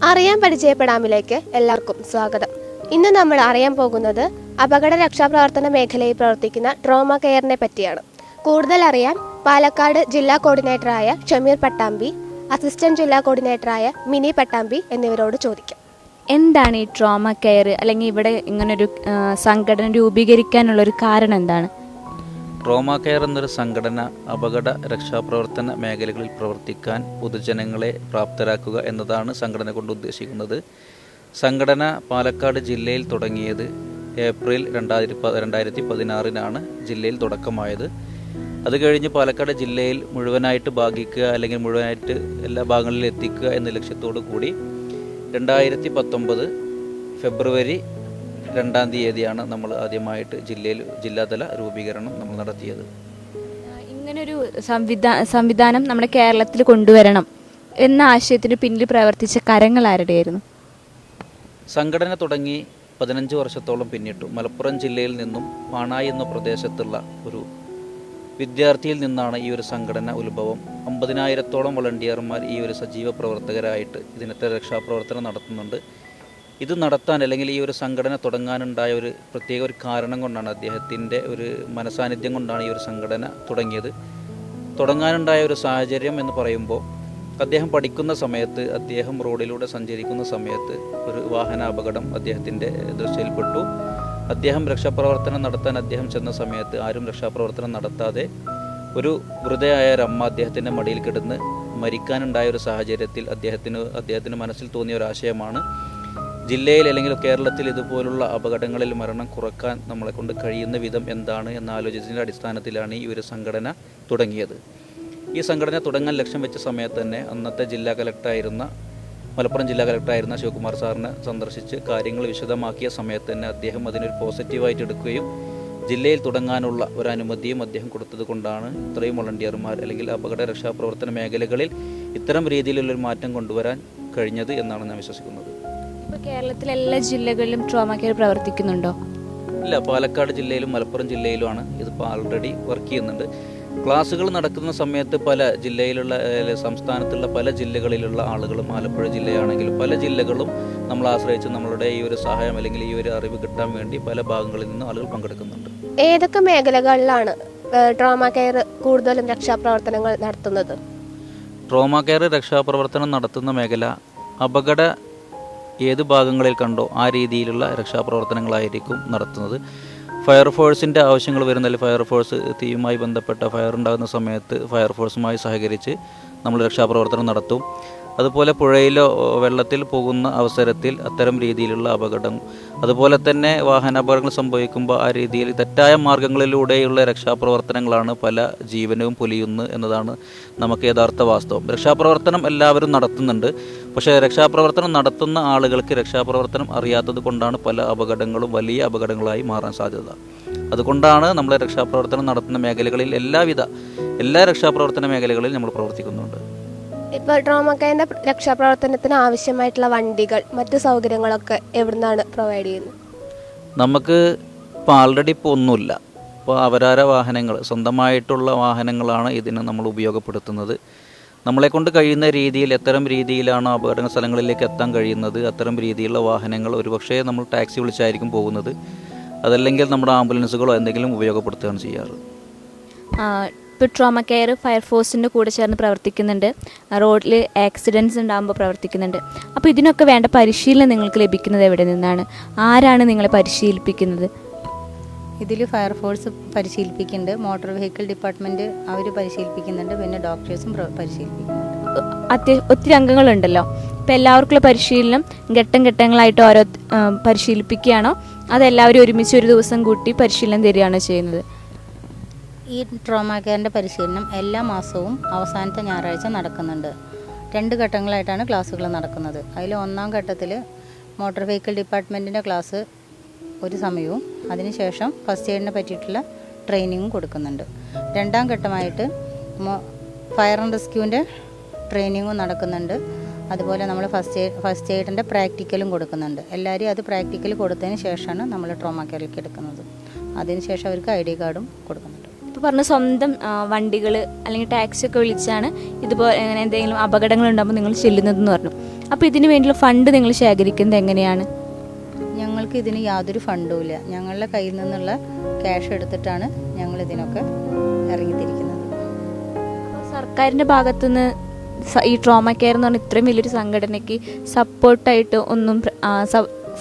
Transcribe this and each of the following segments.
അറിയാൻ പരിചയപ്പെടാമിലേക്ക് എല്ലാവർക്കും സ്വാഗതം. ഇന്ന് നമ്മൾ അറിയാൻ പോകുന്നത് അപകട രക്ഷാപ്രവർത്തന മേഖലയിൽ പ്രവർത്തിക്കുന്ന ട്രോമ കെയറിനെ പറ്റിയാണ്. കൂടുതൽ അറിയാൻ പാലക്കാട് ജില്ലാ കോർഡിനേറ്ററായ ഷമീർ പട്ടാമ്പി, അസിസ്റ്റന്റ് ജില്ലാ കോർഡിനേറ്ററായ മിനി പട്ടാമ്പി എന്നിവരോട് ചോദിക്കാം. എന്താണ് ഈ ട്രോമ കെയർ, അല്ലെങ്കിൽ ഇവിടെ ഇങ്ങനൊരു സംഘടന രൂപീകരിക്കാനുള്ളൊരു കാരണം എന്താണ്? ട്രോമ കെയർ എന്നൊരു സംഘടന അപകട രക്ഷാപ്രവർത്തന മേഖലകളിൽ പ്രവർത്തിക്കാൻ പൊതുജനങ്ങളെ പ്രാപ്തരാക്കുക എന്നതാണ് സംഘടന കൊണ്ട് ഉദ്ദേശിക്കുന്നത്. സംഘടന പാലക്കാട് ജില്ലയിൽ തുടങ്ങിയത് ഏപ്രിൽ 2016 ജില്ലയിൽ തുടക്കമായത്. അത് കഴിഞ്ഞ് പാലക്കാട് ജില്ലയിൽ മുഴുവനായിട്ട് ഭാഗിക്കുക അല്ലെങ്കിൽ മുഴുവനായിട്ട് എല്ലാ ഭാഗങ്ങളിലും എത്തിക്കുക എന്ന ലക്ഷ്യത്തോടു കൂടി 2019 ഫെബ്രുവരി 2 നമ്മൾ ആദ്യമായിട്ട് ജില്ലാതല രൂപീകരണം നമ്മൾ നടത്തിയത്. ഇങ്ങനൊരു സംവിധാനം നമ്മുടെ കേരളത്തിൽ കൊണ്ടുവരണം എന്ന ആശയത്തിന് പിന്നിൽ പ്രവർത്തിച്ച കരങ്ങൾ ആരുടെയായിരുന്നു? സംഘടന തുടങ്ങി 15 വർഷത്തോളം പിന്നിട്ടു. മലപ്പുറം ജില്ലയിൽ നിന്നും പാണായി എന്ന പ്രദേശത്തുള്ള ഒരു വിദ്യാർത്ഥിയിൽ നിന്നാണ് ഈ ഒരു സംഘടന ഉത്ഭവം. 50,000-ഓളം വളണ്ടിയർമാർ ഈ ഒരു സജീവ പ്രവർത്തകരായിട്ട് ഇതിനത്തെ രക്ഷാപ്രവർത്തനം നടത്തുന്നുണ്ട്. ഇത് നടത്താൻ അല്ലെങ്കിൽ ഈ ഒരു സംഘടന തുടങ്ങാനുണ്ടായ ഒരു പ്രത്യേക ഒരു കാരണം കൊണ്ടാണ്, അദ്ദേഹത്തിൻ്റെ ഒരു മനസാന്നിധ്യം കൊണ്ടാണ് ഈ ഒരു സംഘടന തുടങ്ങിയത്. തുടങ്ങാനുണ്ടായ ഒരു സാഹചര്യം എന്ന് പറയുമ്പോൾ, അദ്ദേഹം പഠിക്കുന്ന സമയത്ത്, അദ്ദേഹം റോഡിലൂടെ സഞ്ചരിക്കുന്ന സമയത്ത് ഒരു വാഹന അപകടം അദ്ദേഹത്തിൻ്റെ ദൃശ്യയിൽപ്പെട്ടു. അദ്ദേഹം രക്ഷാപ്രവർത്തനം നടത്താൻ ചെന്ന സമയത്ത് ആരും രക്ഷാപ്രവർത്തനം നടത്താതെ ഒരു വൃദ്ധയായ ഒരമ്മ അദ്ദേഹത്തിൻ്റെ മടിയിൽ കിടന്ന് മരിക്കാനുണ്ടായ ഒരു സാഹചര്യത്തിൽ അദ്ദേഹത്തിന് മനസ്സിൽ തോന്നിയ ഒരു ആശയമാണ്, ജില്ലയിൽ അല്ലെങ്കിൽ കേരളത്തിൽ ഇതുപോലുള്ള അപകടങ്ങളിൽ മരണം കുറക്കാൻ നമ്മളെ കൊണ്ട് കഴിയുന്ന വിധം എന്താണ് എന്ന ആലോചിച്ചതിൻ്റെ അടിസ്ഥാനത്തിലാണ് ഈ ഒരു സംഘടന തുടങ്ങിയത്. ഈ സംഘടന തുടങ്ങാൻ ലക്ഷ്യം വെച്ച സമയത്ത് തന്നെ അന്നത്തെ മലപ്പുറം ജില്ലാ കളക്ടറായിരുന്ന ശിവകുമാർ സാറിനെ സന്ദർശിച്ച് കാര്യങ്ങൾ വിശദമാക്കിയ സമയത്ത് തന്നെ അദ്ദേഹം അതിനൊരു പോസിറ്റീവായിട്ട് എടുക്കുകയും ജില്ലയിൽ തുടങ്ങാനുള്ള ഒരു അനുമതിയും അദ്ദേഹം കൊടുത്തത് കൊണ്ടാണ് ഇത്രയും വളണ്ടിയർമാർ അല്ലെങ്കിൽ അപകട രക്ഷാപ്രവർത്തന മേഖലകളിൽ ഇത്തരം രീതിയിലുള്ളൊരു മാറ്റം കൊണ്ടുവരാൻ കഴിഞ്ഞത് എന്നാണ് ഞാൻ വിശ്വസിക്കുന്നത്. ഇപ്പോൾ കേരളത്തിലെ എല്ലാ ജില്ലകളിലും ട്രോമ കെയർ പ്രവർത്തിക്കുന്നുണ്ടോ? ഇല്ല, പാലക്കാട് ജില്ലയിലും മലപ്പുറം ജില്ലയിലുമാണ് ഇതിപ്പോൾ ആൾറെഡി വർക്ക് ചെയ്യുന്നുണ്ട്. ക്ലാസ്സുകൾ നടക്കുന്ന സമയത്ത് സംസ്ഥാനത്തുള്ള പല ജില്ലകളിലുള്ള ആളുകളും, ആലപ്പുഴ ജില്ലയാണെങ്കിലും പല ജില്ലകളും നമ്മൾ ആശ്രയിച്ച് നമ്മളുടെ ഈ ഒരു സഹായം അല്ലെങ്കിൽ ഈ ഒരു അറിവ് കിട്ടാൻ വേണ്ടി പല ഭാഗങ്ങളിൽ നിന്ന് ആളുകൾ പങ്കെടുക്കുന്നുണ്ട്. ഏതൊക്കെ മേഖലകളിലാണ് ട്രോമ കെയർ കൂടുതലും രക്ഷാപ്രവർത്തനങ്ങൾ നടത്തുന്നത്? ട്രോമ കെയർ രക്ഷാപ്രവർത്തനം നടത്തുന്ന മേഖല അപകട ഏത് ഭാഗങ്ങളിൽ കണ്ടോ ആ രീതിയിലുള്ള രക്ഷാപ്രവർത്തനങ്ങളായിരിക്കും നടത്തുന്നത്. ഫയർഫോഴ്സിൻ്റെ ആവശ്യങ്ങൾ വരുന്നതിൽ ഫയർഫോഴ്സ് തീയുമായി ബന്ധപ്പെട്ട ഫയർ ഉണ്ടാകുന്ന സമയത്ത് ഫയർഫോഴ്സുമായി സഹകരിച്ച് നമ്മൾ രക്ഷാപ്രവർത്തനം നടത്തും. അതുപോലെ പുഴയിലോ വെള്ളത്തിൽ പോകുന്ന അവസരത്തിൽ അത്തരം രീതിയിലുള്ള അപകടം, അതുപോലെ തന്നെ വാഹനാപകടങ്ങൾ സംഭവിക്കുമ്പോൾ ആ രീതിയിൽ തെറ്റായ മാർഗങ്ങളിലൂടെയുള്ള രക്ഷാപ്രവർത്തനങ്ങളാണ് പല ജീവനവും പൊലിയുന്നു എന്നതാണ് നമുക്ക് യഥാർത്ഥ വാസ്തവം. രക്ഷാപ്രവർത്തനം എല്ലാവരും നടത്തുന്നുണ്ട്, പക്ഷേ രക്ഷാപ്രവർത്തനം നടത്തുന്ന ആളുകൾക്ക് രക്ഷാപ്രവർത്തനം അറിയാത്തത് കൊണ്ടാണ് പല അപകടങ്ങളും വലിയ അപകടങ്ങളായി മാറാൻ സാധ്യത. അതുകൊണ്ടാണ് നമ്മൾ രക്ഷാപ്രവർത്തനം നടത്തുന്ന മേഖലകളിൽ എല്ലാ രക്ഷാപ്രവർത്തന മേഖലകളിൽ നമ്മൾ പ്രവർത്തിക്കുന്നുണ്ട്. ഇപ്പോൾ ട്രോമ കെയറിൻ്റെ രക്ഷാപ്രവർത്തനത്തിന് ആവശ്യമായിട്ടുള്ള വണ്ടികൾ, മറ്റു സൗകര്യങ്ങളൊക്കെ എവിടുന്നാണ് പ്രൊവൈഡ് ചെയ്യുന്നത്? നമുക്ക് ഇപ്പോൾ ആൾറെഡി ഒന്നുമില്ല. ഇപ്പോൾ അവരാര വാഹനങ്ങൾ, സ്വന്തമായിട്ടുള്ള വാഹനങ്ങളാണ് ഇതിന് നമ്മൾ ഉപയോഗപ്പെടുത്തുന്നത്. നമ്മളെക്കൊണ്ട് കഴിയുന്ന രീതിയിൽ എത്തരം രീതിയിലാണ് അപകട സ്ഥലങ്ങളിലേക്ക് എത്താൻ കഴിയുന്നത്, അത്തരം രീതിയിലുള്ള വാഹനങ്ങൾ ഒരുപക്ഷേ നമ്മൾ ടാക്സി വിളിച്ചായിരിക്കും പോകുന്നത്, അതല്ലെങ്കിൽ നമ്മുടെ ആംബുലൻസുകളോ എന്തെങ്കിലും ഉപയോഗപ്പെടുത്തുകയാണ് ചെയ്യാറ്. ഇപ്പോൾ ട്രോമ കെയർ ഫയർഫോഴ്സിൻ്റെ കൂടെ ചേർന്ന് പ്രവർത്തിക്കുന്നുണ്ട്, റോഡിൽ ആക്സിഡൻറ്റ്സ് ഉണ്ടാകുമ്പോൾ പ്രവർത്തിക്കുന്നുണ്ട്. അപ്പോൾ ഇതിനൊക്കെ വേണ്ട പരിശീലനം നിങ്ങൾക്ക് ലഭിക്കുന്നത് എവിടെ നിന്നാണ്? ആരാണ് നിങ്ങളെ പരിശീലിപ്പിക്കുന്നത്? ഇതിൽ ഫയർഫോഴ്സ് പരിശീലിപ്പിക്കുന്നുണ്ട്, മോട്ടോർ വെഹിക്കിൾ ഡിപ്പാർട്ട്മെൻറ്റ് അവർ പരിശീലിപ്പിക്കുന്നുണ്ട്, പിന്നെ ഡോക്ടേഴ്സും പരിശീലിപ്പിക്കുന്നുണ്ട്. ഒത്തിരി അംഗങ്ങളുണ്ടല്ലോ, ഇപ്പോൾ എല്ലാവർക്കുള്ള പരിശീലനം ഘട്ടങ്ങളായിട്ട് ഓരോ പരിശീലിപ്പിക്കുകയാണോ അതെല്ലാവരും ഒരുമിച്ച് ഒരു ദിവസം കൂട്ടി പരിശീലനം തരികയാണോ ചെയ്യുന്നത്? ഈ ട്രോമ കെയറിൻ്റെ പരിശീലനം എല്ലാ മാസവും അവസാനത്തെ ഞായറാഴ്ച നടക്കുന്നുണ്ട്. 2 ഘട്ടങ്ങളായിട്ടാണ് ക്ലാസ്സുകൾ നടക്കുന്നത്. അതിൽ 1ാം ഘട്ടത്തിൽ മോട്ടോർ വെഹിക്കിൾ ഡിപ്പാർട്ട്മെൻറ്റിൻ്റെ ക്ലാസ് ഒരു സമയവും അതിനുശേഷം ഫസ്റ്റ് എയ്ഡിനെ പറ്റിയിട്ടുള്ള ട്രെയിനിങ്ങും കൊടുക്കുന്നുണ്ട്. 2ാം ഘട്ടമായിട്ട് ഫയർ ആൻഡ് റെസ്ക്യൂവിൻ്റെ ട്രെയിനിങ്ങും നടക്കുന്നുണ്ട്. അതുപോലെ നമ്മൾ ഫസ്റ്റ് എയ്ഡിൻ്റെ പ്രാക്ടിക്കലും കൊടുക്കുന്നുണ്ട്. എല്ലാവരും അത് പ്രാക്ടിക്കൽ കൊടുത്തതിന് ശേഷമാണ് നമ്മൾ ട്രോമ കെയറിലേക്ക് എടുക്കുന്നത്. അതിനുശേഷം അവർക്ക് ID കാർഡും കൊടുക്കുന്നുണ്ട്. ഇപ്പോൾ പറഞ്ഞ സ്വന്തം വണ്ടികൾ അല്ലെങ്കിൽ ടാക്സി ഒക്കെ വിളിച്ചാണ് ഇതുപോലെ എന്തെങ്കിലും അപകടങ്ങൾ ഉണ്ടാകുമ്പോൾ നിങ്ങൾ ചെല്ലുന്നതെന്ന് പറഞ്ഞു. അപ്പോൾ ഇതിന് വേണ്ടിയുള്ള ഫണ്ട് നിങ്ങൾ ശേഖരിക്കുന്നത് എങ്ങനെയാണ്? ഞങ്ങൾക്ക് ഇതിന് യാതൊരു ഫണ്ടും ഇല്ല. ഞങ്ങളുടെ കയ്യിൽ നിന്നുള്ള ക്യാഷ് എടുത്തിട്ടാണ് ഞങ്ങൾ ഇതിനൊക്കെ ഇറങ്ങിത്തിരിക്കുന്നത്. സർക്കാരിൻ്റെ ഭാഗത്തുനിന്ന് ഈ ട്രോമ കെയർ എന്ന് പറഞ്ഞാൽ ഇത്രയും വലിയൊരു സംഘടനയ്ക്ക് സപ്പോർട്ടായിട്ട് ഒന്നും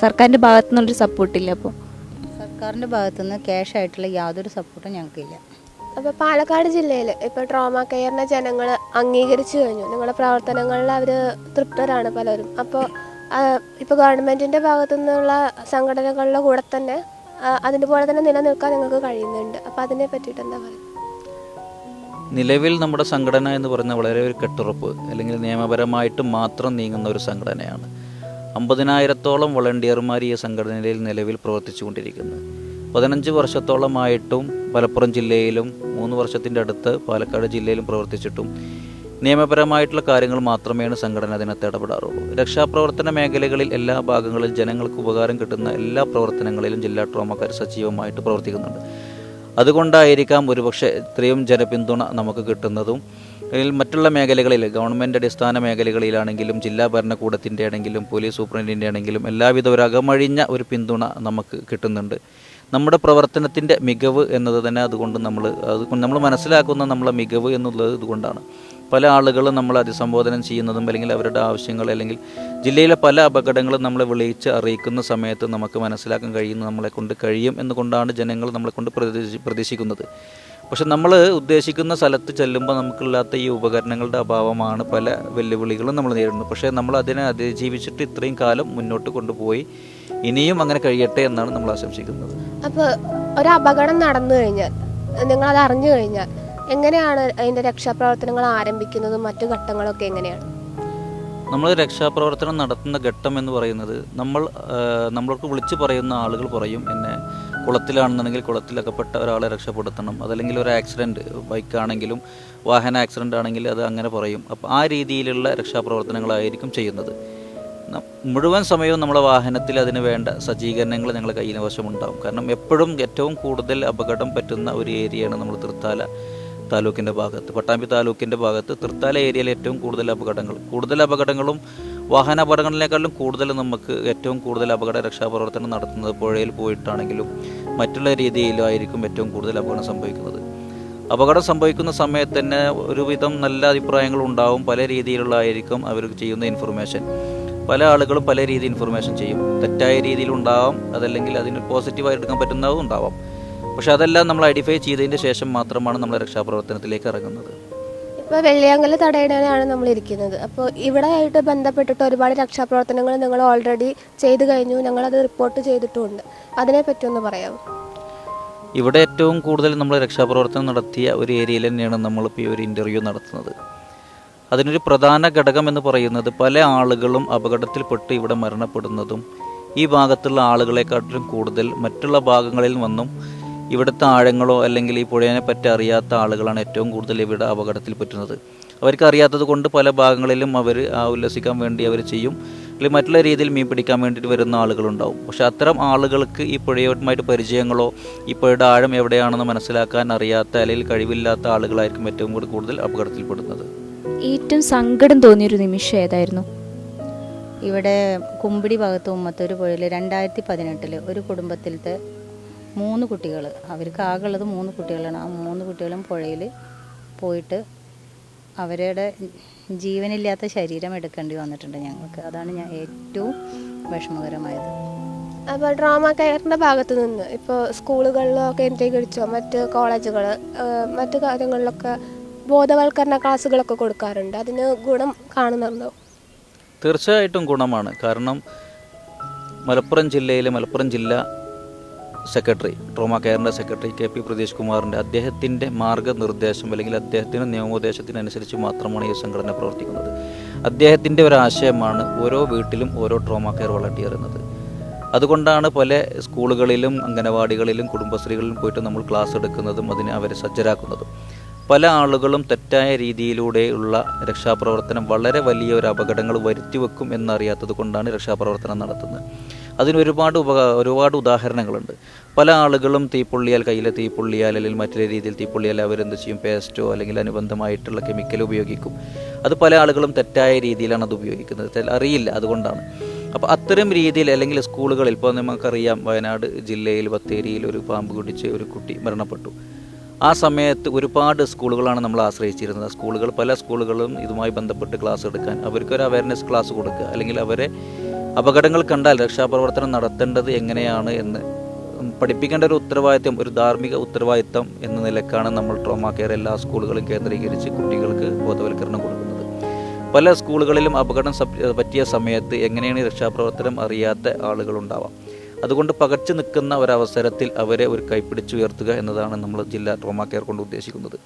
സർക്കാരിൻ്റെ ഭാഗത്തു നിന്നുള്ളൊരു സപ്പോർട്ടില്ല. അപ്പോൾ സർക്കാരിൻ്റെ ഭാഗത്തുനിന്ന് ക്യാഷ് ആയിട്ടുള്ള യാതൊരു സപ്പോർട്ടും ഞങ്ങൾക്കില്ല. അപ്പോൾ പാലക്കാട് ജില്ലയിൽ ഇപ്പോൾ ട്രോമ കെയറിനെ ജനങ്ങൾ അംഗീകരിച്ചു കഴിഞ്ഞു. നിങ്ങളുടെ പ്രവർത്തനങ്ങളിൽ അവർ തൃപ്തരാണ് പലരും. അപ്പോൾ ഇപ്പോൾ ഗവൺമെൻറ്റിൻ്റെ ഭാഗത്തു നിന്നുള്ള സംഘടനകളുടെ കൂടെ തന്നെ അതുപോലെ തന്നെ നിലനിൽക്കാൻ നിങ്ങൾക്ക് കഴിയുന്നുണ്ട്. അപ്പോൾ അതിനെ പറ്റിയിട്ട് എന്താ പറയുക? നിലവിൽ നമ്മുടെ സംഘടന എന്ന് പറയുന്നത് വളരെ ഒരു കെട്ടുറപ്പ് അല്ലെങ്കിൽ നിയമപരമായിട്ട് മാത്രം നീങ്ങുന്ന ഒരു സംഘടനയാണ്. 50,000-ഓളം വളണ്ടിയർമാർ ഈ സംഘടനയിൽ നിലവിൽ പ്രവർത്തിച്ചു കൊണ്ടിരിക്കുന്നത്. 15 വർഷത്തോളമായിട്ടും മലപ്പുറം ജില്ലയിലും 3 വർഷത്തിൻ്റെ അടുത്ത് പാലക്കാട് ജില്ലയിലും പ്രവർത്തിച്ചിട്ടും നിയമപരമായിട്ടുള്ള കാര്യങ്ങൾ മാത്രമേ സംഘടന അതിനകത്ത് ഇടപെടാറുള്ളൂ. രക്ഷാപ്രവർത്തന മേഖലകളിൽ എല്ലാ ഭാഗങ്ങളിലും ജനങ്ങൾക്ക് ഉപകാരം കിട്ടുന്ന എല്ലാ പ്രവർത്തനങ്ങളിലും ജില്ലാ ട്രോമക്കാർ സജീവമായിട്ട് പ്രവർത്തിക്കുന്നുണ്ട്. അതുകൊണ്ടായിരിക്കാം ഒരുപക്ഷെ ഇത്രയും ജനപിന്തുണ നമുക്ക് കിട്ടുന്നതും. മറ്റുള്ള മേഖലകളിൽ ഗവൺമെൻറ് അടിസ്ഥാന മേഖലകളിലാണെങ്കിലും ജില്ലാ ഭരണകൂടത്തിൻ്റെ ആണെങ്കിലും പോലീസ് സൂപ്രണ്ടിൻ്റെ ആണെങ്കിലും എല്ലാവിധ ഒരു അകമഴിഞ്ഞ ഒരു പിന്തുണ നമുക്ക് കിട്ടുന്നുണ്ട്. നമ്മുടെ പ്രവർത്തനത്തിൻ്റെ മികവ് എന്നത് തന്നെ അതുകൊണ്ട് നമ്മൾ മനസ്സിലാക്കുന്ന നമ്മളെ മികവ് എന്നുള്ളത് ഇതുകൊണ്ടാണ്. പല ആളുകളും നമ്മളെ അഭിസംബോധന ചെയ്യുന്നതും അല്ലെങ്കിൽ അവരുടെ ആവശ്യങ്ങൾ അല്ലെങ്കിൽ ജില്ലയിലെ പല അപകടങ്ങളും നമ്മളെ വിളിച്ച് അറിയിക്കുന്ന സമയത്ത് നമുക്ക് മനസ്സിലാക്കാൻ കഴിയുന്നത് നമ്മളെ കൊണ്ട് കഴിയും എന്നുകൊണ്ടാണ് ജനങ്ങൾ നമ്മളെ കൊണ്ട് പ്രതീക്ഷിക്കുന്നത്. പക്ഷെ നമ്മൾ ഉദ്ദേശിക്കുന്ന സ്ഥലത്ത് ചെല്ലുമ്പോൾ നമുക്കില്ലാത്ത ഈ ഉപകരണങ്ങളുടെ അഭാവമാണ് പല വെല്ലുവിളികളും നമ്മൾ നേരിടുന്നത്. പക്ഷേ നമ്മൾ അതിനെ അതിജീവിച്ചിട്ട് ഇത്രയും കാലം മുന്നോട്ട് കൊണ്ടുപോയി ഇനിയും അങ്ങനെ കഴിയട്ടെ എന്നാണ് നമ്മൾ ആശംസിക്കുന്നത്. അപ്പോൾ ഒരു അപകടം നടന്നു കഴിഞ്ഞാൽ നിങ്ങളത് അറിഞ്ഞു കഴിഞ്ഞാൽ എങ്ങനെയാണ് അതിൻ്റെ രക്ഷാപ്രവർത്തനങ്ങൾ ആരംഭിക്കുന്നതും മറ്റു ഘട്ടങ്ങളൊക്കെ എങ്ങനെയാണ്? നമ്മൾ രക്ഷാപ്രവർത്തനം നടത്തുന്ന ഘട്ടം എന്ന് പറയുന്നത് നമ്മൾക്ക് വിളിച്ചു പറയുന്ന ആളുകൾ പറയും, എന്നെ കുളത്തിലാണെന്നുണ്ടെങ്കിൽ കുളത്തിലകപ്പെട്ട ഒരാളെ രക്ഷപ്പെടുത്തണം, അതല്ലെങ്കിൽ ഒരു ആക്സിഡൻറ്റ് ബൈക്കാണെങ്കിലും വാഹന ആക്സിഡൻ്റ് ആണെങ്കിൽ അത് അങ്ങനെ പറയും. അപ്പോൾ ആ രീതിയിലുള്ള രക്ഷാപ്രവർത്തനങ്ങളായിരിക്കും ചെയ്യുന്നത്. മുഴുവൻ സമയവും നമ്മളെ വാഹനത്തിൽ അതിന് വേണ്ട സജ്ജീകരണങ്ങൾ ഞങ്ങളുടെ കയ്യിന് വശമുണ്ടാകും. കാരണം എപ്പോഴും ഏറ്റവും കൂടുതൽ അപകടം പറ്റുന്ന ഒരു ഏരിയയാണ് നമ്മൾ തൃത്താല താലൂക്കിൻ്റെ ഭാഗത്ത്, പട്ടാമ്പി താലൂക്കിൻ്റെ ഭാഗത്ത് തൃത്താല ഏരിയയിൽ ഏറ്റവും കൂടുതൽ അപകടങ്ങളും വാഹനാപകടങ്ങളിനേക്കാളും കൂടുതൽ നമുക്ക് ഏറ്റവും കൂടുതൽ അപകട രക്ഷാപ്രവർത്തനം നടത്തുന്നത് പുഴയിൽ പോയിട്ടാണെങ്കിലും മറ്റുള്ള രീതിയിലായിരിക്കും ഏറ്റവും കൂടുതൽ അപകടം സംഭവിക്കുന്നത്. അപകടം സംഭവിക്കുന്ന സമയത്ത് തന്നെ ഒരുവിധം നല്ല അഭിപ്രായങ്ങൾ ഉണ്ടാവും. പല രീതിയിലുള്ളതായിരിക്കും അവർ ചെയ്യുന്ന ഇൻഫർമേഷൻ. പല ആളുകളും പല രീതിയിൽ ഇൻഫർമേഷൻ ചെയ്യും. തെറ്റായ രീതിയിലുണ്ടാവാം, അതല്ലെങ്കിൽ അതിന് പോസിറ്റീവായി എടുക്കാൻ പറ്റുന്നതും ഉണ്ടാവാം. പക്ഷെ അതെല്ലാം നമ്മൾ ഐഡൻറ്റിഫൈ ചെയ്തതിൻ്റെ ശേഷം മാത്രമാണ് നമ്മൾ രക്ഷാപ്രവർത്തനത്തിലേക്ക് ഇറങ്ങുന്നത്. ഇപ്പോൾ വെള്ളിയാങ്കൽ തടയണയാണ് നമ്മൾ ഇരിക്കുന്നത്. അപ്പോൾ ഇവിടെ ആയിട്ട് ബന്ധപ്പെട്ടിട്ട് ഒരുപാട് രക്ഷാപ്രവർത്തനങ്ങൾ നിങ്ങൾ ഓൾറെഡി ചെയ്തു കഴിഞ്ഞു, ഞങ്ങളത് റിപ്പോർട്ട് ചെയ്തിട്ടുമുണ്ട്. അതിനെപ്പറ്റി ഒന്ന് പറയാമോ? ഇവിടെ ഏറ്റവും കൂടുതൽ നമ്മൾ രക്ഷാപ്രവർത്തനം നടത്തിയ ഒരു ഏരിയയിൽ തന്നെയാണ് നമ്മളിപ്പോൾ ഈ ഒരു ഇൻ്റർവ്യൂ നടത്തുന്നത്. അതിനൊരു പ്രധാന ഘടകം എന്ന് പറയുന്നത് പല ആളുകളും അപകടത്തിൽപ്പെട്ട് ഇവിടെ മരണപ്പെടുന്നതും ഈ ഭാഗത്തുള്ള ആളുകളെക്കാട്ടിലും കൂടുതൽ മറ്റുള്ള ഭാഗങ്ങളിൽ നിന്നും ഇവിടുത്തെ ആഴങ്ങളോ അല്ലെങ്കിൽ ഈ പുഴയെ പറ്റി അറിയാത്ത ആളുകളാണ് ഏറ്റവും കൂടുതൽ ഇവിടെ അപകടത്തിൽ പറ്റുന്നത്. അവർക്ക് അറിയാത്തത് കൊണ്ട് പല ഭാഗങ്ങളിലും അവർ ഉല്ലസിക്കാൻ വേണ്ടി അവർ ചെയ്യും, അല്ലെങ്കിൽ മറ്റുള്ള രീതിയിൽ മീൻ പിടിക്കാൻ വേണ്ടിയിട്ട് വരുന്ന ആളുകളുണ്ടാവും. പക്ഷേ അത്തരം ആളുകൾക്ക് ഈ പുഴയുമായിട്ട് പരിചയങ്ങളോ ഈ പുഴയുടെ ആഴം എവിടെയാണെന്ന് മനസ്സിലാക്കാൻ അറിയാത്ത അല്ലെങ്കിൽ കഴിവില്ലാത്ത ആളുകളായിരിക്കും ഏറ്റവും കൂടുതൽ അപകടത്തിൽപ്പെടുന്നത്. ഏറ്റവും സങ്കടം തോന്നിയൊരു നിമിഷം ഏതായിരുന്നു? ഇവിടെ കുമ്പിടി ഭാഗത്ത് ഉമ്മത്തൂർ പുഴയിൽ 2018 ഒരു കുടുംബത്തിലത്തെ 3 കുട്ടികൾ, അവർക്ക് ആകെയുള്ളത് 3 കുട്ടികളാണ്. ആ 3 കുട്ടികളും പുഴയിൽ പോയിട്ട് അവരുടെ ജീവനില്ലാത്ത ശരീരം എടുക്കേണ്ടി വന്നിട്ടുണ്ട് ഞങ്ങൾക്ക്. അതാണ് ഏറ്റവും വിഷമകരമായത്. അപ്പോൾ ട്രോമ കെയറിൻ്റെ ഭാഗത്ത് നിന്ന് ഇപ്പോൾ സ്കൂളുകളിലോ കേന്ദ്രീകരിച്ചോ മറ്റ് കോളേജുകൾ മറ്റു കാര്യങ്ങളിലൊക്കെ ബോധവൽക്കരണ ക്ലാസ്സുകളൊക്കെ കൊടുക്കാറുണ്ട്. അതിന് ഗുണം കാണുന്നുണ്ടോ? തീർച്ചയായിട്ടും ഗുണമാണ്. കാരണം മലപ്പുറം ജില്ലാ സെക്രട്ടറി, ട്രോമ കെയറിൻ്റെ സെക്രട്ടറി KP പ്രതീഷ് കുമാറിൻ്റെ അദ്ദേഹത്തിൻ്റെ മാർഗ്ഗനിർദ്ദേശം അല്ലെങ്കിൽ അദ്ദേഹത്തിൻ്റെ നിയമോപദേശത്തിനനുസരിച്ച് മാത്രമാണ് ഈ സംഘടന പ്രവർത്തിക്കുന്നത്. അദ്ദേഹത്തിൻ്റെ ഒരു ആശയമാണ് ഓരോ വീട്ടിലും ഓരോ ട്രോമ കെയർ വളണ്ടിയർ എന്നത്. അതുകൊണ്ടാണ് പല സ്കൂളുകളിലും അംഗനവാടികളിലും കുടുംബശ്രീകളിലും പോയിട്ട് നമ്മൾ ക്ലാസ് എടുക്കുന്നതും അതിനെ അവരെ സജ്ജരാക്കുന്നതും. പല ആളുകളും തെറ്റായ രീതിയിലൂടെയുള്ള രക്ഷാപ്രവർത്തനം വളരെ വലിയ ഒരു അപകടങ്ങൾ വരുത്തിവെക്കും എന്നറിയാത്തത് കൊണ്ടാണ് രക്ഷാപ്രവർത്തനം നടത്തുന്നത്. അതിന് ഒരുപാട് ഉദാഹരണങ്ങളുണ്ട്. പല ആളുകളും കയ്യിലെ തീപ്പൊള്ളിയാൽ അല്ലെങ്കിൽ മറ്റൊരു രീതിയിൽ തീപ്പൊള്ളിയാൽ അവരെന്ത് ചെയ്യും, പേസ്റ്റോ അല്ലെങ്കിൽ അനുബന്ധമായിട്ടുള്ള കെമിക്കൽ ഉപയോഗിക്കും. അത് പല ആളുകളും തെറ്റായ രീതിയിലാണ് അത് ഉപയോഗിക്കുന്നത്, അറിയില്ല, അതുകൊണ്ടാണ്. അപ്പോൾ അത്തരം രീതിയിൽ അല്ലെങ്കിൽ സ്കൂളുകളിൽ ഇപ്പോൾ നമുക്കറിയാം, വയനാട് ജില്ലയിൽ ബത്തേരിയിൽ ഒരു പാമ്പ് കടിച്ച് ഒരു കുട്ടി മരണപ്പെട്ടു. ആ സമയത്ത് ഒരുപാട് സ്കൂളുകളാണ് നമ്മൾ ആശ്രയിച്ചിരുന്നത്. പല സ്കൂളുകളും ഇതുമായി ബന്ധപ്പെട്ട് ക്ലാസ് എടുക്കാൻ അവർക്കൊരു അവയർനെസ് ക്ലാസ് കൊടുക്കുക, അല്ലെങ്കിൽ അവരെ അപകടങ്ങൾ കണ്ടാൽ രക്ഷാപ്രവർത്തനം നടത്തേണ്ടത് എങ്ങനെയാണ് എന്ന് പഠിപ്പിക്കേണ്ട ഒരു ഉത്തരവാദിത്വം, ഒരു ധാർമ്മിക ഉത്തരവാദിത്വം എന്ന നിലക്കാണ് നമ്മൾ ട്രോമാ കെയർ എല്ലാ സ്കൂളുകളും കേന്ദ്രീകരിച്ച് കുട്ടികൾക്ക് ബോധവൽക്കരണം കൊടുക്കുന്നത്. പല സ്കൂളുകളിലും അപകടം പറ്റിയ സമയത്ത് എങ്ങനെയാണ് രക്ഷാപ്രവർത്തനം അറിയാത്ത ആളുകളുണ്ടാവാം. അതുകൊണ്ട് പകച്ചു നിൽക്കുന്ന ഒരവസരത്തിൽ അവരെ ഒരു കൈപ്പിടിച്ചുയർത്തുക എന്നതാണ് നമ്മൾ ജില്ലാ ട്രോമാ കെയർ കൊണ്ട് ഉദ്ദേശിക്കുന്നത്.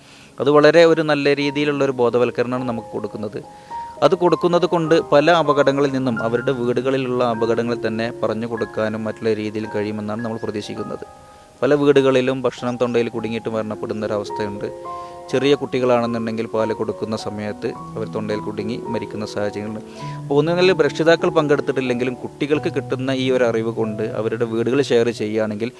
അത് വളരെ ഒരു നല്ല രീതിയിലുള്ളൊരു ബോധവൽക്കരണമാണ് നമുക്ക് കൊടുക്കുന്നത്. അത് കൊടുക്കുന്നത് കൊണ്ട് പല അപകടങ്ങളിൽ നിന്നും അവരുടെ വീടുകളിലുള്ള അപകടങ്ങളിൽ തന്നെ പറഞ്ഞു കൊടുക്കാനും മറ്റുള്ള രീതിയിൽ കഴിയുമെന്നാണ് നമ്മൾ പ്രതീക്ഷിക്കുന്നത്. പല വീടുകളിലും ഭക്ഷണം തൊണ്ടയിൽ കുടുങ്ങിയിട്ട് മരണപ്പെടുന്ന ഒരവസ്ഥയുണ്ട്. ചെറിയ കുട്ടികളാണെന്നുണ്ടെങ്കിൽ പാല് കൊടുക്കുന്ന സമയത്ത് അവർ തൊണ്ടയിൽ കുടുങ്ങി മരിക്കുന്ന സാഹചര്യങ്ങളുണ്ട്. അപ്പോൾ ഒന്നുകിൽ രക്ഷിതാക്കൾ പങ്കെടുത്തിട്ടില്ലെങ്കിലും കുട്ടികൾക്ക് കിട്ടുന്ന ഈ ഒരു അറിവ് കൊണ്ട് അവരുടെ വീടുകൾ ഷെയർ ചെയ്യുകയാണെങ്കിൽ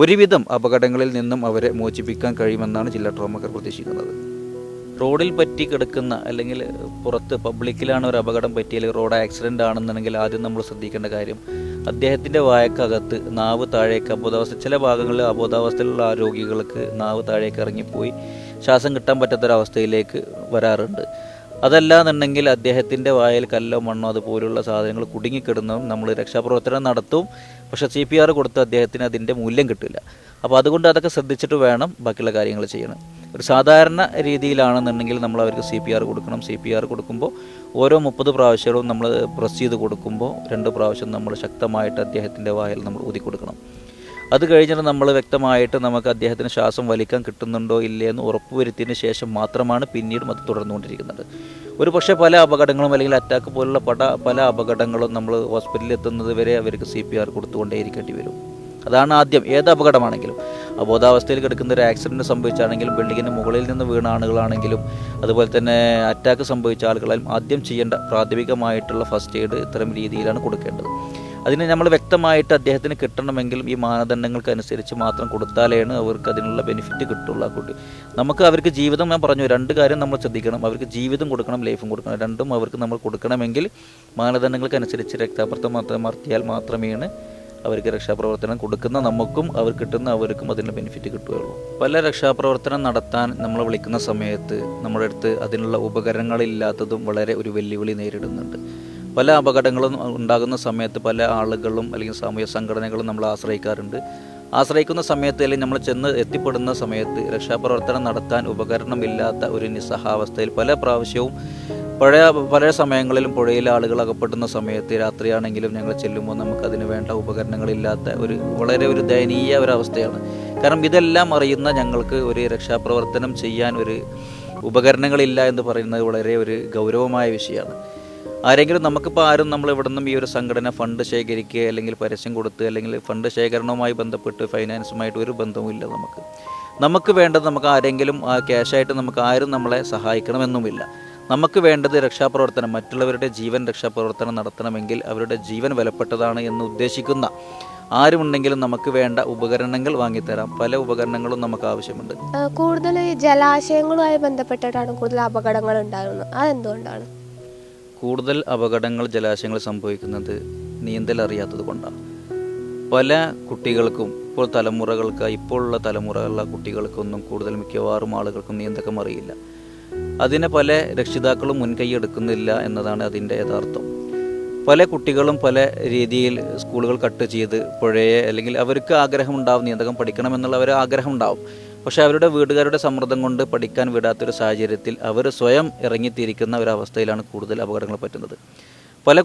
ഒരുവിധം അപകടങ്ങളിൽ നിന്നും അവരെ മോചിപ്പിക്കാൻ കഴിയുമെന്നാണ് ജില്ലാ ട്രോമാ കെയർ പ്രതീക്ഷിക്കുന്നത്. റോഡിൽ പറ്റി കിടക്കുന്ന അല്ലെങ്കിൽ പുറത്ത് പബ്ലിക്കിലാണ് ഒരു അപകടം പറ്റിയാൽ റോഡ് ആക്സിഡൻ്റ് ആണെന്നുണ്ടെങ്കിൽ ആദ്യം നമ്മൾ ശ്രദ്ധിക്കേണ്ട കാര്യം, അദ്ദേഹത്തിൻ്റെ വായക്കകത്ത് നാവ് താഴേക്ക് ചില ഭാഗങ്ങളിൽ അബോധാവസ്ഥയിലുള്ള രോഗികൾക്ക് നാവ് താഴേക്ക് ഇറങ്ങിപ്പോയി ശ്വാസം കിട്ടാൻ പറ്റാത്തൊരവസ്ഥയിലേക്ക് വരാറുണ്ട്. അതല്ലാന്നുണ്ടെങ്കിൽ അദ്ദേഹത്തിൻ്റെ വായിൽ കല്ലോ മണ്ണോ അതുപോലുള്ള സാധനങ്ങൾ കുടുങ്ങിക്കിടുന്നതും നമ്മൾ രക്ഷാപ്രവർത്തനം നടത്തും, പക്ഷേ CPR കൊടുത്ത് അദ്ദേഹത്തിന് അതിൻ്റെ മൂല്യം കിട്ടില്ല. അപ്പോൾ അതുകൊണ്ട് അതൊക്കെ ശ്രദ്ധിച്ചിട്ട് വേണം ബാക്കിയുള്ള കാര്യങ്ങൾ ചെയ്യണം. ഒരു സാധാരണ രീതിയിലാണെന്നുണ്ടെങ്കിൽ നമ്മൾ അവർക്ക് CPR കൊടുക്കണം. CPR കൊടുക്കുമ്പോൾ ഓരോ 30 പ്രാവശ്യവും നമ്മൾ പ്രസ് ചെയ്ത് കൊടുക്കുമ്പോൾ 2 പ്രാവശ്യം നമ്മൾ ശക്തമായിട്ട് അദ്ദേഹത്തിൻ്റെ വായിൽ നമ്മൾ ഊതി കൊടുക്കണം. അത് കഴിഞ്ഞിട്ട് നമ്മൾ വ്യക്തമായിട്ട് നമുക്ക് അദ്ദേഹത്തിന് ശ്വാസം വലിക്കാൻ കിട്ടുന്നുണ്ടോ ഇല്ലേ എന്ന് ഉറപ്പുവരുത്തിയതിന് ശേഷം മാത്രമാണ് പിന്നീടും അത് തുടർന്നുകൊണ്ടിരിക്കുന്നത്. ഒരു പക്ഷേ പല അപകടങ്ങളും അല്ലെങ്കിൽ അറ്റാക്ക് പോലുള്ള പല അപകടങ്ങളും നമ്മൾ ഹോസ്പിറ്റലിൽ എത്തുന്നത് വരെ അവർക്ക് CPR കൊടുത്തുകൊണ്ടേയിരിക്കേണ്ടി വരും. അതാണ് ആദ്യം. ഏത് അപകടമാണെങ്കിലും, അബോധാവസ്ഥയിൽ കിടക്കുന്ന ഒരു ആക്സിഡൻറ്റ് സംഭവിച്ചാണെങ്കിലും, ബിൽഡിങ്ങിൻ്റെ മുകളിൽ നിന്ന് വീണ ആളുകളാണെങ്കിലും, അതുപോലെ തന്നെ അറ്റാക്ക് സംഭവിച്ച ആളുകളാലും ആദ്യം ചെയ്യേണ്ട പ്രാഥമികമായിട്ടുള്ള ഫസ്റ്റ് എയ്ഡ് ഇത്തരം രീതിയിലാണ് കൊടുക്കേണ്ടത്. അതിന് നമ്മൾ വ്യക്തമായിട്ട് അദ്ദേഹത്തിന് കിട്ടണമെങ്കിലും ഈ മാനദണ്ഡങ്ങൾക്കനുസരിച്ച് മാത്രം കൊടുത്താലാണ് അവർക്ക് അതിനുള്ള ബെനിഫിറ്റ് കിട്ടുള്ളൂ. ആ കുട്ടി നമുക്ക് അവർക്ക് ജീവിതം, ഞാൻ പറഞ്ഞു 2 കാര്യം നമ്മൾ ശ്രദ്ധിക്കണം. അവർക്ക് ജീവിതം കൊടുക്കണം, ലൈഫും കൊടുക്കണം. രണ്ടും അവർക്ക് നമ്മൾ കൊടുക്കണമെങ്കിൽ മാനദണ്ഡങ്ങൾക്കനുസരിച്ച് രക്താപ്രവർത്തനം നടത്തിയാൽ മാത്രമേ അവർക്ക് രക്ഷാപ്രവർത്തനം കൊടുക്കുന്ന നമുക്കും അവർ കിട്ടുന്ന അവർക്കും അതിൻ്റെ ബെനിഫിറ്റ് കിട്ടുകയുള്ളൂ. പല രക്ഷാപ്രവർത്തനം നടത്താൻ നമ്മൾ വിളിക്കുന്ന സമയത്ത് നമ്മുടെ അടുത്ത് അതിനുള്ള ഉപകരണങ്ങളില്ലാത്തതും വളരെ ഒരു വെല്ലുവിളി നേരിടുന്നുണ്ട്. പല അപകടങ്ങളും ഉണ്ടാകുന്ന സമയത്ത് പല ആളുകളും അല്ലെങ്കിൽ സാമൂഹ്യ സംഘടനകളും നമ്മൾ ആശ്രയിക്കുന്ന സമയത്ത് അല്ലെങ്കിൽ നമ്മൾ എത്തിപ്പെടുന്ന സമയത്ത് രക്ഷാപ്രവർത്തനം നടത്താൻ ഉപകരണമില്ലാത്ത ഒരു നിസ്സഹാവസ്ഥയിൽ പല പ്രാവശ്യവും പല സമയങ്ങളിലും പുഴയിൽ ആളുകൾ അകപ്പെടുന്ന സമയത്ത് രാത്രിയാണെങ്കിലും ഞങ്ങൾ ചെല്ലുമ്പോൾ നമുക്കതിന് വേണ്ട ഉപകരണങ്ങളില്ലാത്ത വളരെ ഒരു ദയനീയ ഒരവസ്ഥയാണ്. കാരണം ഇതെല്ലാം അറിയുന്ന ഞങ്ങൾക്ക് ഒരു രക്ഷാപ്രവർത്തനം ചെയ്യാൻ ഒരു ഉപകരണങ്ങളില്ല എന്ന് പറയുന്നത് വളരെ ഒരു ഗൗരവമായ വിഷയമാണ്. ആരെങ്കിലും നമുക്കിപ്പോൾ ആരും നമ്മൾ ഇവിടെ നിന്നും ഈ ഒരു സംഘടന ഫണ്ട് ശേഖരിക്കുക അല്ലെങ്കിൽ പരസ്യം കൊടുത്ത് അല്ലെങ്കിൽ ഫണ്ട് ശേഖരണവുമായി ബന്ധപ്പെട്ട് ഫൈനാൻസുമായിട്ട് ഒരു ബന്ധവുമില്ല. നമുക്ക് വേണ്ടത് നമുക്ക് ആരെങ്കിലും ക്യാഷായിട്ട് നമുക്ക് ആരും നമ്മളെ സഹായിക്കണമെന്നുമില്ല. നമുക്ക് വേണ്ടത് രക്ഷാപ്രവർത്തനം, മറ്റുള്ളവരുടെ ജീവൻ രക്ഷാപ്രവർത്തനം നടത്തണമെങ്കിൽ അവരുടെ ജീവൻ വിലപ്പെട്ടതാണ് എന്ന് ഉദ്ദേശിക്കുന്ന ആരുമുണ്ടെങ്കിലും നമുക്ക് വേണ്ട ഉപകരണങ്ങൾ വാങ്ങിത്തരാം. പല ഉപകരണങ്ങളും നമുക്ക് ആവശ്യമുണ്ട്. കൂടുതൽ ജലാശയങ്ങളുമായി ബന്ധപ്പെട്ടിട്ടാണ് കൂടുതൽ അപകടങ്ങൾ ഉണ്ടാകുന്നത്. അതെന്തുകൊണ്ടാണ്? കൂടുതൽ അപകടങ്ങൾ ജലാശയങ്ങൾ സംഭവിക്കുന്നത് നീന്തൽ അറിയാത്തത് കൊണ്ടാണ്. പല കുട്ടികൾക്കും ഇപ്പോഴുള്ള തലമുറകളുള്ള കുട്ടികൾക്കൊന്നും കൂടുതൽ മിക്കവാറും ആളുകൾക്കും നീന്തക്കം അറിയില്ല. അതിനെ പല രക്ഷിതാക്കളും മുൻകൈ എടുക്കുന്നില്ല എന്നതാണ് അതിൻ്റെ യഥാർത്ഥം. പല കുട്ടികളും പല രീതിയിൽ സ്കൂളുകൾ കട്ട് ചെയ്ത് പുഴയെ അല്ലെങ്കിൽ അവർക്ക് ആഗ്രഹമുണ്ടാവും നീന്തകം പഠിക്കണമെന്നുള്ള ആഗ്രഹം ഉണ്ടാവും. പക്ഷേ അവരുടെ വീട്ടുകാരുടെ സമ്മർദ്ദം കൊണ്ട് പഠിക്കാൻ വിടാത്തൊരു സാഹചര്യത്തിൽ അവർ സ്വയം ഇറങ്ങിത്തിരിക്കുന്ന ഒരവസ്ഥയിലാണ് കൂടുതൽ അപകടങ്ങൾ പറ്റുന്നത്. പല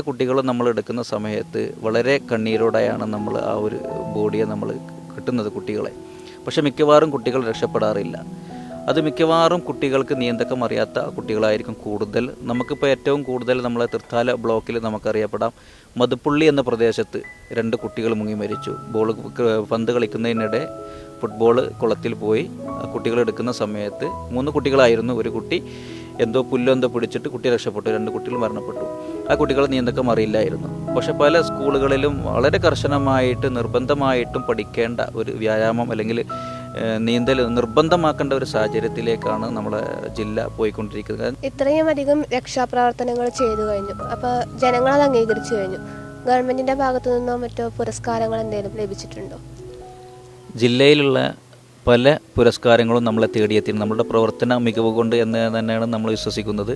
കുട്ടികളും നമ്മൾ എടുക്കുന്ന സമയത്ത് വളരെ കണ്ണീരോടെയാണ് നമ്മൾ ആ ഒരു ബോഡിയെ നമ്മൾ കിട്ടുന്നത് കുട്ടികളെ. പക്ഷെ മിക്കവാറും കുട്ടികൾ രക്ഷപ്പെടാറില്ല. അത് മിക്കവാറും കുട്ടികൾക്ക് നീന്തക്കം അറിയാത്ത കുട്ടികളായിരിക്കും കൂടുതൽ. നമുക്കിപ്പോൾ ഏറ്റവും കൂടുതൽ നമ്മളെ തൃത്താല ബ്ലോക്കിൽ നമുക്കറിയപ്പെടാം മതുപ്പുള്ളി എന്ന പ്രദേശത്ത് 2 കുട്ടികൾ മുങ്ങി മരിച്ചു. പന്ത് കളിക്കുന്നതിനിടെ ഫുട്ബോൾ കുളത്തിൽ പോയി കുട്ടികൾ എടുക്കുന്ന സമയത്ത് 3 കുട്ടികളായിരുന്നു. ഒരു കുട്ടി പുല്ലോ പിടിച്ചിട്ട് കുട്ടി രക്ഷപ്പെട്ടു. 2 കുട്ടികൾ മരണപ്പെട്ടു. ആ കുട്ടികൾ നീന്തക്കം അറിയില്ലായിരുന്നു. പക്ഷെ പല സ്കൂളുകളിലും വളരെ കർശനമായിട്ട് നിർബന്ധമായിട്ടും പഠിക്കേണ്ട ഒരു വ്യായാമം അല്ലെങ്കിൽ നീന്തൽ നിർബന്ധമാക്കേണ്ട ഒരു സാഹചര്യത്തിലേക്കാണ് നമ്മുടെ ജില്ല പോയിക്കൊണ്ടിരിക്കുന്നത്. ഇത്രയും അധികം രക്ഷാപ്രവർത്തനങ്ങൾ ചെയ്തു കഴിഞ്ഞു, അപ്പോൾ ജനങ്ങളത് അംഗീകരിച്ചു കഴിഞ്ഞു. ഗവൺമെന്റിന്റെ ഭാഗത്തു നിന്നോ മറ്റോ പുരസ്കാരങ്ങൾ എന്തെങ്കിലും ലഭിച്ചിട്ടുണ്ടോ? ജില്ലയിലുള്ള പല പുരസ്കാരങ്ങളും നമ്മളെ തേടിയെത്തി നമ്മളുടെ പ്രവർത്തന മികവ് കൊണ്ട് എന്ന് തന്നെയാണ് നമ്മൾ വിശ്വസിക്കുന്നത്.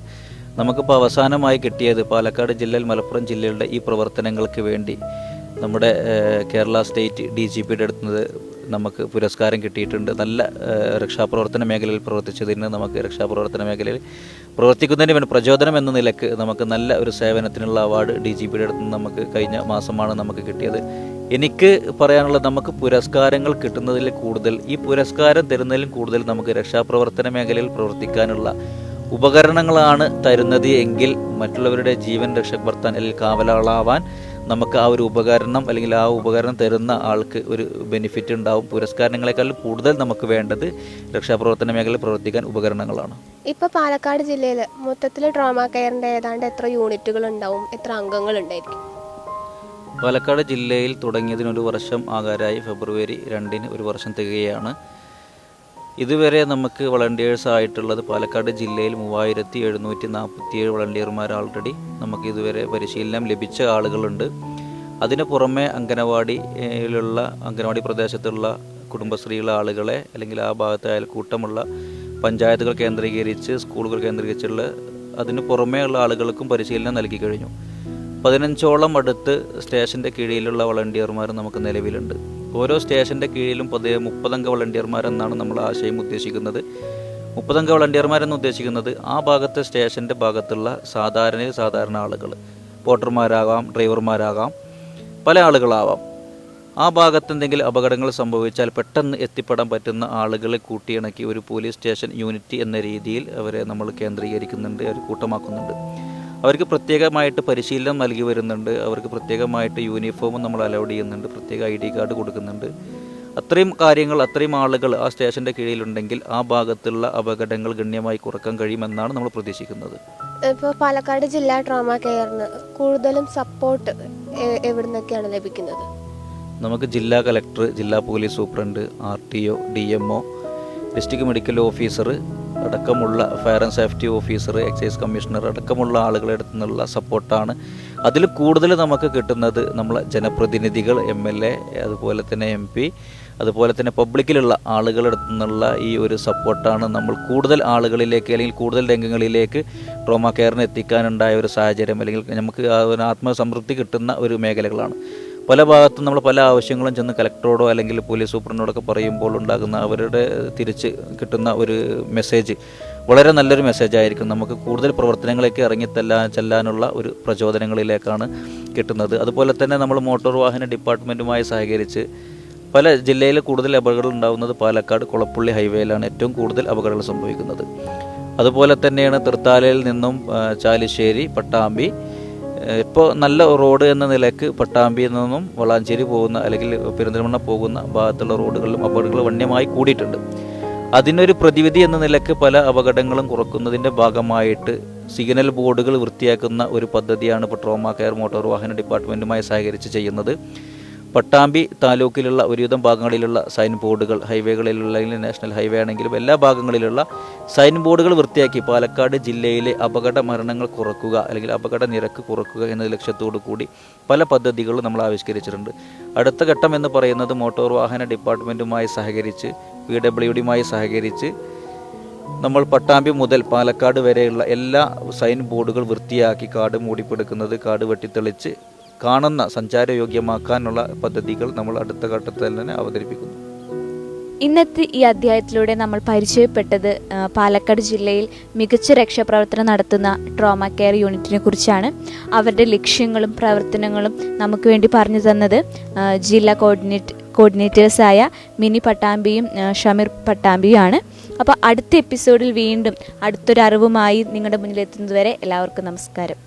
നമുക്കിപ്പോൾ അവസാനമായി കിട്ടിയത് പാലക്കാട് ജില്ലയിൽ മലപ്പുറം ജില്ലയുടെ ഈ പ്രവർത്തനങ്ങൾക്ക് വേണ്ടി നമ്മുടെ കേരള സ്റ്റേറ്റ് DGPയുടെ അടുത്തുനിന്ന് നമുക്ക് പുരസ്കാരം കിട്ടിയിട്ടുണ്ട്. നല്ല രക്ഷാപ്രവർത്തന മേഖലയിൽ പ്രവർത്തിച്ചതിന് നമുക്ക് രക്ഷാപ്രവർത്തന മേഖലയിൽ പ്രവർത്തിക്കുന്നതിന് വേണ്ടി പ്രചോദനം എന്ന നിലക്ക് നമുക്ക് നല്ല ഒരു സേവനത്തിനുള്ള അവാർഡ് DGPയുടെ അടുത്ത് നിന്ന് നമുക്ക് കഴിഞ്ഞ മാസമാണ് നമുക്ക് കിട്ടിയത്. എനിക്ക് പറയാനുള്ളത്, നമുക്ക് പുരസ്കാരങ്ങൾ കിട്ടുന്നതിൽ കൂടുതൽ, ഈ പുരസ്കാരം തരുന്നതിലും കൂടുതൽ നമുക്ക് രക്ഷാപ്രവർത്തന മേഖലയിൽ പ്രവർത്തിക്കാനുള്ള ഉപകരണങ്ങളാണ് തരുന്നത് എങ്കിൽ മറ്റുള്ളവരുടെ ജീവൻ രക്ഷപ്പെടുത്താൻ അല്ലെങ്കിൽ കാവലാളാവാൻ നമുക്ക് ആ ഒരു ഉപകരണം അല്ലെങ്കിൽ ആ ഉപകരണം തരുന്ന ആൾക്ക് ഒരു ബെനിഫിറ്റ് ഉണ്ടാവും. പുരസ്കാരങ്ങളെക്കാൾ കൂടുതൽ നമുക്ക് വേണ്ടത് രക്ഷാപ്രവർത്തന മേഖലയിൽ പ്രവർത്തിക്കാൻ ഉപകരണങ്ങളാണ്. ഇപ്പോൾ പാലക്കാട് ജില്ലയിൽ മൊത്തത്തിൽ ട്രോമ കെയറിൻ്റെ ഏതാണ്ട് എത്ര യൂണിറ്റുകൾ ഉണ്ടാവും, എത്ര അംഗങ്ങൾ ഉണ്ടായിരിക്കും? പാലക്കാട് ജില്ലയിൽ തുടങ്ങിയതിന് 1 വർഷം ആകാരായി. ഫെബ്രുവരി 2-ന് 1 വർഷം തികയാണ്. ഇതുവരെ നമുക്ക് വളണ്ടിയേഴ്സ് ആയിട്ടുള്ളത് പാലക്കാട് ജില്ലയിൽ 3747 വളണ്ടിയർമാർ ആൾറെഡി നമുക്ക് ഇതുവരെ പരിശീലനം ലഭിച്ച ആളുകളുണ്ട്. അതിന് പുറമെ അംഗനവാടി പ്രദേശത്തുള്ള കുടുംബശ്രീയുള്ള ആളുകളെ അല്ലെങ്കിൽ ആ ഭാഗത്തെ അയൽക്കൂട്ടമുള്ള പഞ്ചായത്തുകൾ കേന്ദ്രീകരിച്ച് സ്കൂളുകൾ കേന്ദ്രീകരിച്ചുള്ള അതിന് പുറമേ ഉള്ള ആളുകൾക്കും പരിശീലനം നൽകി കഴിഞ്ഞു. 15ഓളം അടുത്ത് സ്റ്റേഷൻ്റെ കീഴിലുള്ള വളണ്ടിയർമാർ നമുക്ക് നിലവിലുണ്ട്. ഓരോ സ്റ്റേഷൻ്റെ കീഴിലും 30 അംഗ വളണ്ടിയർമാരെന്നാണ് നമ്മൾ ആശയം ഉദ്ദേശിക്കുന്നത്. 30 അംഗ വളണ്ടിയർമാരെന്ന് ഉദ്ദേശിക്കുന്നത് ആ ഭാഗത്തെ സ്റ്റേഷൻ്റെ ഭാഗത്തുള്ള സാധാരണ ആളുകൾ, പോട്ടർമാരാകാം, ഡ്രൈവർമാരാകാം, പല ആളുകളാവാം. ആ ഭാഗത്ത് എന്തെങ്കിലും അപകടങ്ങൾ സംഭവിച്ചാൽ പെട്ടെന്ന് എത്തിപ്പെടാൻ പറ്റുന്ന ആളുകളെ കൂട്ടിയിണക്കി ഒരു പോലീസ് സ്റ്റേഷൻ യൂണിറ്റ് എന്ന രീതിയിൽ അവരെ നമ്മൾ കേന്ദ്രീകരിക്കുന്നുണ്ട്, അവർ കൂട്ടമാക്കുന്നുണ്ട്. അവർക്ക് പ്രത്യേകമായിട്ട് പരിശീലനം നൽകി വരുന്നുണ്ട്. അവർക്ക് പ്രത്യേകമായിട്ട് യൂണിഫോമും നമ്മൾ അലൗഡ് ചെയ്യുന്നുണ്ട്, പ്രത്യേക ID കാർഡ് കൊടുക്കുന്നുണ്ട്. അത്രയും ആളുകൾ ആ സ്റ്റേഷൻ്റെ കീഴിലുണ്ടെങ്കിൽ ആ ഭാഗത്തുള്ള അപകടങ്ങൾ ഗണ്യമായി കുറക്കാൻ കഴിയുമെന്നാണ് നമ്മൾ പ്രതീക്ഷിക്കുന്നത്. ഇപ്പോൾ പാലക്കാട് ജില്ലാ ട്രോമ കെയറിന് കൂടുതലും സപ്പോർട്ട് എവിടെ നിന്നൊക്കെയാണ് ലഭിക്കുന്നത്? നമുക്ക് ജില്ലാ കളക്ടർ, ജില്ലാ police superintendent, RTO, DMO, district medical officer അടക്കമുള്ള fire and safety officer, excise commissioner അടക്കമുള്ള ആളുകളുടെ അടുത്തു നിന്നുള്ള സപ്പോർട്ടാണ്. അതിൽ കൂടുതൽ നമുക്ക് കിട്ടുന്നത് നമ്മളെ ജനപ്രതിനിധികൾ, MLA, അതുപോലെ തന്നെ MP, അതുപോലെ തന്നെ പബ്ലിക്കിലുള്ള ആളുകളുടെ അടുത്തു നിന്നുള്ള ഈ ഒരു സപ്പോർട്ടാണ് നമ്മൾ കൂടുതൽ ആളുകളിലേക്ക് അല്ലെങ്കിൽ കൂടുതൽ രംഗങ്ങളിലേക്ക് ട്രോമ കെയറിന് എത്തിക്കാനുണ്ടായ ഒരു സാഹചര്യം, അല്ലെങ്കിൽ നമുക്ക് ഒരു ആത്മസംതൃപ്തി കിട്ടുന്ന ഒരു മേഖലകളാണ്. പല ഭാഗത്തും നമ്മൾ പല ആവശ്യങ്ങളും ചെന്ന് കലക്ടറോടോ അല്ലെങ്കിൽ പോലീസ് സൂപ്രണ്ടിനോടൊക്കെ പറയുമ്പോൾ ഉണ്ടാകുന്ന അവരുടെ തിരിച്ച് കിട്ടുന്ന ഒരു മെസ്സേജ് വളരെ നല്ലൊരു മെസ്സേജായിരിക്കും. നമുക്ക് കൂടുതൽ പ്രവർത്തനങ്ങളിലേക്ക് ചെല്ലാനുള്ള ഒരു പ്രചോദനങ്ങളിലേക്കാണ് കിട്ടുന്നത്. അതുപോലെ തന്നെ നമ്മൾ മോട്ടോർ വാഹന ഡിപ്പാർട്ട്മെൻറ്റുമായി സഹകരിച്ച് പല ജില്ലയിൽ കൂടുതൽ അപകടങ്ങൾ ഉണ്ടാകുന്നത് പാലക്കാട് കൊളപ്പുള്ളി ഹൈവേയിലാണ് ഏറ്റവും കൂടുതൽ അപകടങ്ങൾ സംഭവിക്കുന്നത്. അതുപോലെ തന്നെയാണ് തൃത്താലയിൽ നിന്നും ചാലിശ്ശേരി, പട്ടാമ്പി, ഇപ്പോൾ നല്ല റോഡ് എന്ന നിലയ്ക്ക് പട്ടാമ്പിയിൽ നിന്നും വളാഞ്ചേരി പോകുന്ന അല്ലെങ്കിൽ പെരിന്തൽമണ്ണ പോകുന്ന ഭാഗത്തുള്ള റോഡുകളിലും അപകടങ്ങൾ വന്യമായി കൂടിയിട്ടുണ്ട്. അതിനൊരു പ്രതിവിധി എന്ന നിലയ്ക്ക് പല അപകടങ്ങളും കുറക്കുന്നതിൻ്റെ ഭാഗമായിട്ട് സിഗ്നൽ ബോർഡുകൾ വൃത്തിയാക്കുന്ന ഒരു പദ്ധതിയാണ് ഇപ്പോൾ ട്രോമ കെയർ മോട്ടോർ വാഹന ഡിപ്പാർട്ട്മെൻറ്റുമായി സഹകരിച്ച് ചെയ്യുന്നത്. പട്ടാമ്പി താലൂക്കിലുള്ള ഒരുവിധം ഭാഗങ്ങളിലുള്ള സൈൻ ബോർഡുകൾ, ഹൈവേകളിലുള്ള നാഷണൽ ഹൈവേ ആണെങ്കിലും എല്ലാ ഭാഗങ്ങളിലുള്ള സൈൻ ബോർഡുകൾ വൃത്തിയാക്കി പാലക്കാട് ജില്ലയിലെ അപകട മരണങ്ങൾ കുറക്കുക അല്ലെങ്കിൽ അപകട നിരക്ക് കുറക്കുക എന്ന ലക്ഷ്യത്തോടു കൂടി പല പദ്ധതികളും നമ്മൾ ആവിഷ്കരിച്ചിട്ടുണ്ട്. അടുത്ത ഘട്ടം എന്ന് പറയുന്നത് മോട്ടോർ വാഹന ഡിപ്പാർട്ട്മെൻറ്റുമായി സഹകരിച്ച് PWDയുമായി സഹകരിച്ച് നമ്മൾ പട്ടാമ്പി മുതൽ പാലക്കാട് വരെയുള്ള എല്ലാ സൈൻ ബോർഡുകൾ വൃത്തിയാക്കി കാട് മൂടിപ്പെടുക്കുന്നത്, കാട് വെട്ടിത്തെളിച്ച് കാണുന്ന സഞ്ചാരയോഗ്യമാക്കാനുള്ള പദ്ധതികൾ നമ്മൾ അടുത്ത ഘട്ടത്തിൽ തന്നെ അവതരിപ്പിക്കുന്നു. ഇന്നത്തെ ഈ അധ്യായത്തിലൂടെ നമ്മൾ പരിചയപ്പെട്ടത് പാലക്കാട് ജില്ലയിൽ മികച്ച രക്ഷാപ്രവർത്തനം നടത്തുന്ന ട്രോമ കെയർ യൂണിറ്റിനെ കുറിച്ചാണ്. അവരുടെ ലക്ഷ്യങ്ങളും പ്രവർത്തനങ്ങളും നമുക്ക് വേണ്ടി പറഞ്ഞു തന്നത് ജില്ലാ കോർഡിനേറ്റേഴ്സായ മിനി പട്ടാമ്പിയും ഷമീർ പട്ടാമ്പിയുമാണ്. അപ്പോൾ അടുത്ത എപ്പിസോഡിൽ വീണ്ടും അടുത്തൊരു അറിവുമായി നിങ്ങളുടെ മുന്നിലെത്തുന്നതുവരെ എല്ലാവർക്കും നമസ്കാരം.